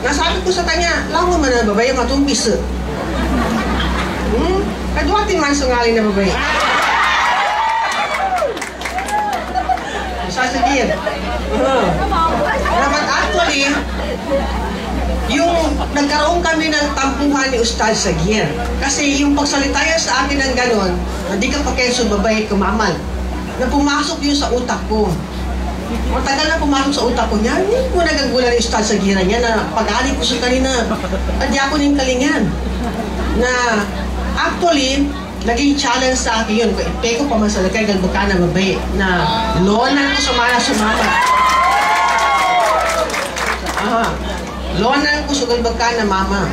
Nasabi ko sa kanya, lawan man na babae, matumpis. Kaduatin man sa ngali na babae. Sasabihin. Dapat actually, yung nagkaroon kami ng tampuhan ni Ustad Sagir. Kasi yung pagsalita niya sa akin ng ganon, na di ka pakenso babae kumamal, na pumasok yun sa utak ko. Matagal na pumasok sa utak ko niya, hindi ko nagagulan ni Ustad Sagir niya na pag-ali ko sa kanina, adi ako ng kalingan. Na actually, naging challenge sa akin yun. Ipeko pa man sa lakay, galbuka na babae, na loanan ko sumama. Loanan ko sa galbuka na mama.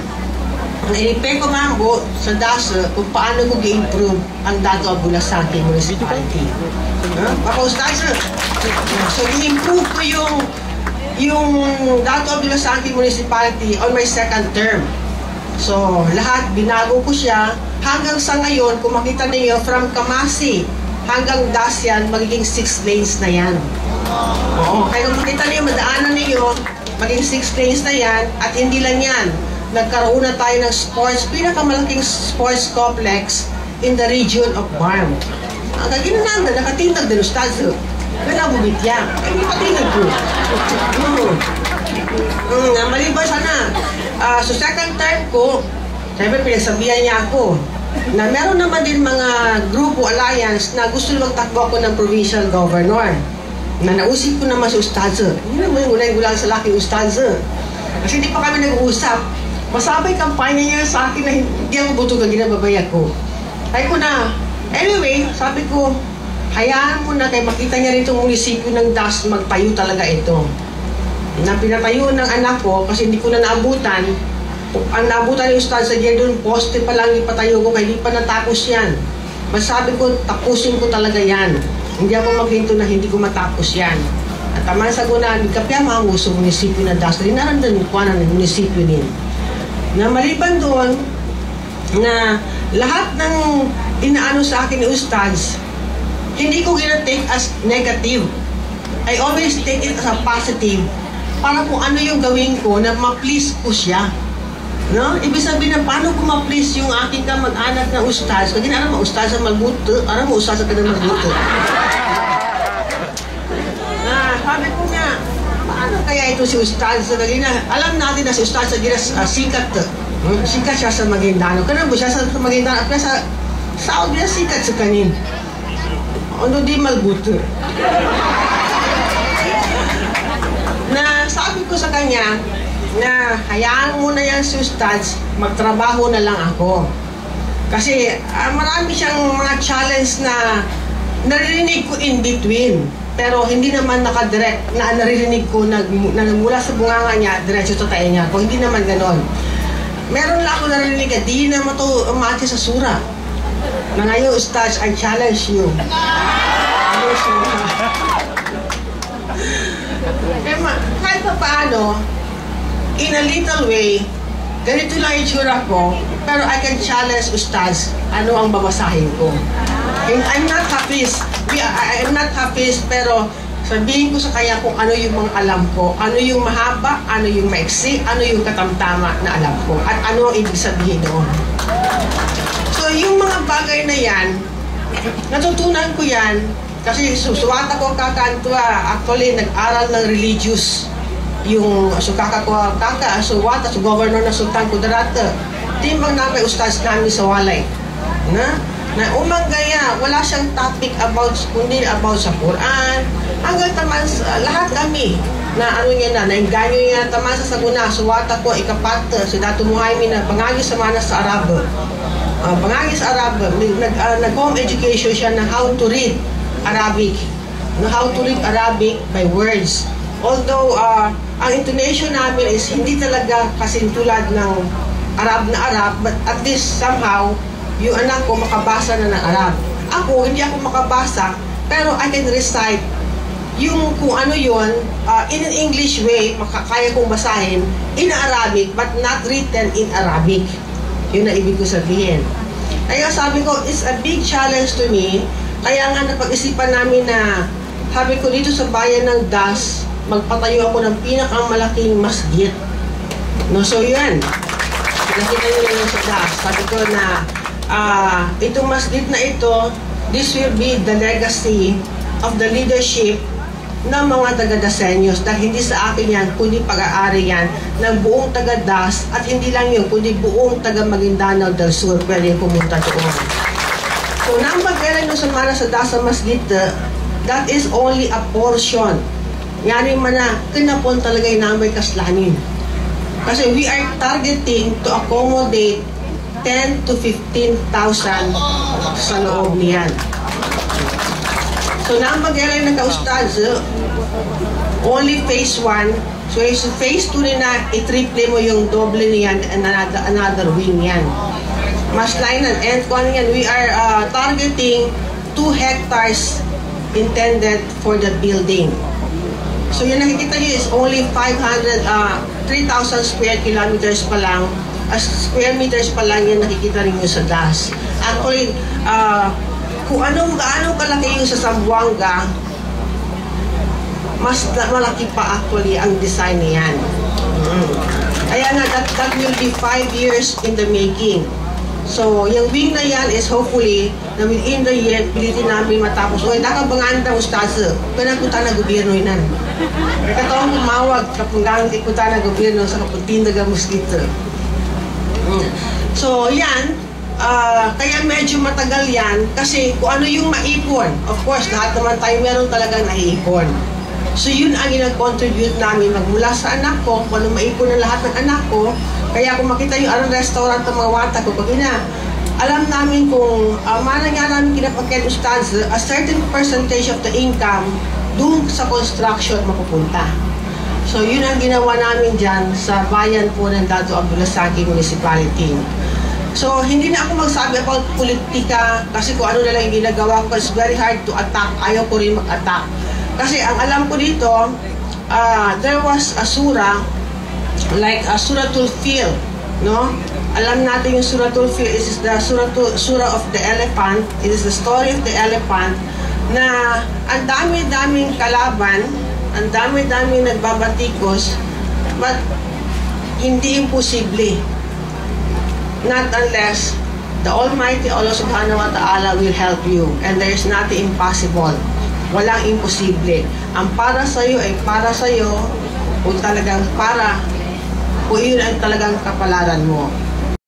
Ipeko man ko sa DASA kung paano ko i-improve ang Dato Abulasaki Municipality. Papa-Ustad, so i-improve ko yung Dato Abulasaki Municipality on my second term. So, lahat, binago ko siya. Hanggang sa ngayon, kung makita niyo, from Kamasi hanggang Dasyan, magiging 6 lanes na yan. Oo, kaya kung makita niyo, madaanan niyo, maging 6 lanes na yan. At hindi lang yan, nagkaroon na tayo ng sports, pinakamalaking sports complex in the region of Barm. Ang kaginananda, nakatinag din Ustad. Nagabubit yan. Ay, hindi patinag ko. Maliban sana. So, second term ko, siyempre pinagsabihan niya ako na meron naman din mga grupo alliance na gusto magtakbo ako ng provincial governor. Na nausip ko naman si Ustad. Hindi naman yung gulang sa laki Ustad. Kasi hindi pa kami nag-uusap. Masabay kampanya niya sa akin na hindi ako buto ka ginababay ako. Ay ko na, anyway, sabi ko, hayaan mo na kay makita niya rin itong munisipyo ng DAS, magtayo talaga ito. Na pinatayo ng anak ko kasi hindi ko na naabutan. Ang naabutan ni Ustad Sagir doon, poste pa lang ipatayo ko kaya hindi pa natapos yan. Masabi ko, tapusin ko talaga yan. Hindi ako maghinto na hindi ko matapos yan. At taman sa guna, kapya mga gusto munisipyo na DAS, rin narandan ko na ng munisipyo din. Na maliban doon, na lahat ng inaano sa akin ni Ustad, hindi ko gina-take as negative. I always take it as a positive. Para kung ano yung gawin ko na ma-please ko siya. No? Ibig sabihin na paano ko ma-please yung aking kamag-anak na Ustad. Kasi aram mo Ustad sa malbuto, aram mo Ustad sa kanang malbuto. Sabi ko nga, paano kaya ito si Ustad sa kanina? Alam natin na si Ustad sa kanina sikat. Sikat siya sa Maguindano. Kaya mo siya sa Maguindano at sa Saud niya sikat sa kanin. Ano di malbuto. Na sabi ko sa kanya na hayaan mo na yan si Ustad, magtrabaho na lang ako. Kasi marami siyang mga challenge na naririnig ko in between. Pero hindi naman nakadirect na naririnig ko na mula sa bunganga niya, diretso sa tayo niya. Kung hindi naman ganon. Meron lang ako naririnig na di naman ito umati sa sura. Na ngayon, Ustad, I challenge you. Kahit pa paano, in a little way, ganito lang yung tsura ko, pero I can challenge Ustad ano ang babasahin ko. And I'm not hafiz. I'm not hafiz, pero sabihin ko sa kanya kung ano yung mga alam ko, ano yung mahaba, ano yung maiksi, ano yung katamtama na alam ko, at ano ang ibig sabihin doon. So, yung mga bagay na yan, natutunan ko yan, kasi susuwata ko kakantua, actually nag-aral ng religious, yung sukaka ko suwata, sa governor na Sultan Kudarata, timbang namin Ustad namin sa walay. Na umanggaya, wala siyang topic about, kundi about sa Quran, hanggang taman lahat kami, na ano niya na, nainganyo niya taman sa saguna, suwata ko, ikapat, si Dato Muhaymin na pangagi sa manas sa Arabo. Pangagi sa Arabo, nag-home education siya na how to read Arabic. How to read Arabic by words. Although, ang intonation namin is hindi talaga kasing tulad ng Arab na Arab, but at least somehow, yung anak ko makabasa na ng Arab. Ako, hindi ako makabasa, pero I can recite yung kung ano yun, in an English way, kaya kong basahin, in Arabic, but not written in Arabic. Yun na ibig ko sabihin. Kaya sabi ko, it's a big challenge to me. Kaya nga napag-isipan namin na, sabi ko dito sa bayan ng DAS, magpatayo ako ng pinakamalaking masjid. No, so yan. Nakita nyo lang sa taas. Sabi ko na, itong masjid na ito, this will be the legacy of the leadership ng mga taga-Dasenyos. Dahil hindi sa akin yan, kundi pag-aari yan ng buong taga-Das, at hindi lang yun, kundi buong taga-Maguindanao del Sur pwede pumunta doon. So, nang magkailan yung sumana sa Dasa Masjid, that is only a portion. Yan man na, kinapon talaga yung namay kaslanin. Kasi we are targeting to accommodate 10 to 15,000 sa loob niyan. So, nang mag-aral ng ka-ustads, only phase 1. So, phase 2 rin na, i-triple mo yung doble niyan and another wing yan. Mas lainan. And kung ano yan, we are targeting 2 hectares intended for the building. So, yung nakikita nyo is only 3,000 square kilometers pa lang, square meters pa lang yan nakikita rin nyo sa DAS. Actually, kung gaano kalaki yung sa Zamboanga, mas malaki pa actually ang design niyan. Kaya nga, that will be 5 years in the making. So, yung wing na yan is hopefully na within the year, pilitin namin matapos. O, nakabangaan ng ustaso, pinapunta na gobyerno yun. Katawang kumawag, kapanggang ikuta na gobyerno sa kapuntindaga mosquito. So, yan. Kaya medyo matagal yan kasi kung ano yung maipon. Of course, lahat naman tayo meron talagang naiipon. So, yun ang ginag-contribute namin magmula sa anak ko, kung ano maipon ng lahat ng anak ko. Kaya kung makita yung anong restaurant ng mga wata ko, pag alam namin kung mana nga namin kinapagkait ustads, a certain percentage of the income doon sa construction mapupunta. So, yun ang ginawa namin dyan sa bayan po ng Dado Abdulasaki Municipality. So, hindi na ako magsabi about politika kasi kung ano na lang yung ginagawa ko, it's very hard to attack. Ayaw ko rin mag-attack. Kasi ang alam ko dito, there was a surah, like a Suratul Fil, no? Alam natin yung Suratul Fil is the surah of the elephant. It is the story of the elephant na ang dami-daming kalaban, ang dami-daming nagbabatikos, but hindi imposible. Not unless the Almighty Allah Subhanahu wa Ta'ala will help you, and there is nothing impossible. Walang imposible. Ang para sa'yo ay para sa'yo, kung talagang para, kung yun ang talagang kapalaran mo.